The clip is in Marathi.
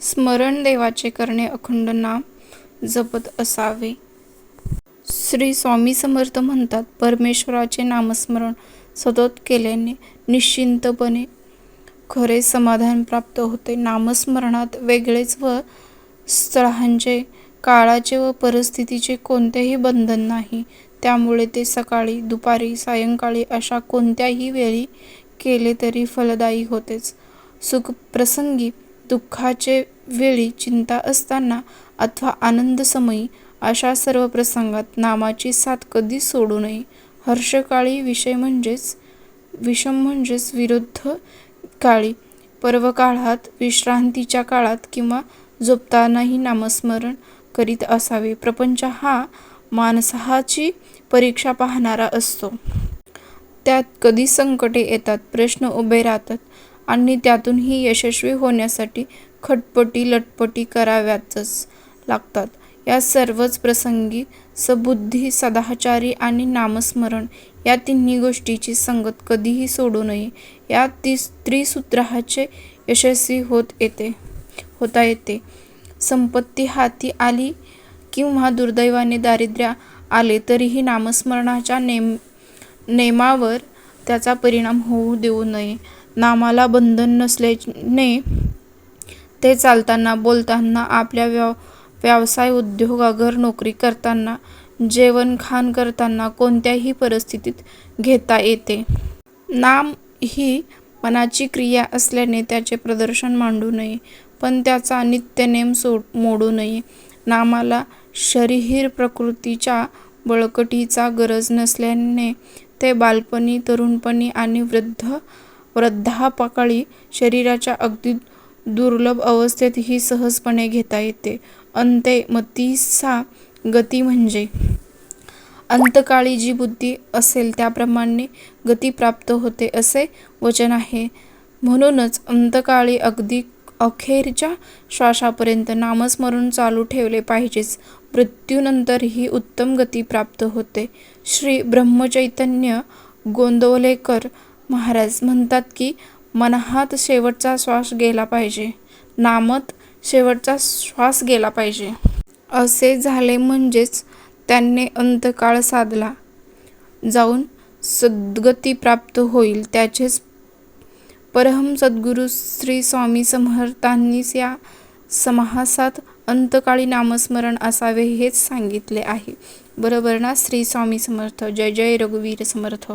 स्मरण देवाचे करणे, अखंड नाम जपत असावे. श्री स्वामी समर्थ म्हणतात, परमेश्वराचे नामस्मरण सतत केल्याने निश्चिंतपणे खरे समाधान प्राप्त होते. नामस्मरणात वेळेचे व स्थळाचे, काळाचे व परिस्थितीचे कोणतेही बंधन नाही. त्यामुळे ते सकाळी, दुपारी, सायंकाळी अशा कोणत्याही वेळी केले तरी फलदायी होतेच. सुखप्रसंगी, दुःखाचे वेळी, चिंता असताना अथवा आनंदसमयी अशा सर्व प्रसंगात नामाची साथ कधी सोडू नये. हर्षकाळी, विषम म्हणजेच विरुद्ध काळी, पर्वकाळात, विश्रांतीच्या काळात किंवा झोपतानाही नामस्मरण करीत असावे. प्रपंच हा माणसाची परीक्षा पाहणारा असतो. त्यात कधी संकटे येतात, प्रश्न उभे राहतात आणि त्यातूनही यशस्वी होण्यासाठी खटपटी लटपटी कराव्याच लागतात. या सर्वच प्रसंगी सद्बुद्धी, सदाचारी आणि नामस्मरण या तिन्ही गोष्टींची संगत कधीही सोडू नये. या त्रिसूत्राचे यशस्वी होता येते. संपत्ती हाती आली किंवा दुर्दैवाने दारिद्र्य आले तरीही नामस्मरणाच्या नेमावर त्याचा परिणाम होऊ देऊ नये. नामाला बंधन नसल्याने ते चालताना, बोलताना, आपला व्यवसाय, उद्योग, घर, नोकरी करताना, जेवणखाण करताना कोणत्याही परिस्थितीत घेता येते. नाम ही मनाची क्रिया असल्याने त्याचे प्रदर्शन मांडू नये, पण त्याचा नित्यनेम मोडू नये. नामाला शरीर प्रकृतीच्या बळकटीची गरज नसल्याने ते बालपणी, तरुणपणी आणि वृद्धापकाळी शरीराच्या अगदी दुर्लभ अवस्थेतही सहजपणे घेता येते. अंते मतीसा गती म्हणजे अंतकाळी जी बुद्धी असेल त्याप्रमाणे गती प्राप्त होते असे वचन आहे. म्हणूनच अंतकाळी अगदी अखेरच्या श्वासापर्यंत नामस्मरण चालू ठेवले पाहिजेच. मृत्यूनंतरही उत्तम गती प्राप्त होते. श्री ब्रह्मचैतन्य गोंदवलेकर महाराज म्हणतात की, मनात शेवटचा श्वास गेला पाहिजे, नामात शेवटचा श्वास गेला पाहिजे. असे झाले म्हणजेच त्याने अंतकाळ साधला जाऊन सद्गती प्राप्त होईल. त्याचेच परमसद्गुरू श्री स्वामी समर्थांनी या समासात अंतकाळी नामस्मरण असावे हेच सांगितले आहे. बरोबर ना? श्री स्वामी समर्थ. जय जय रघुवीर समर्थ.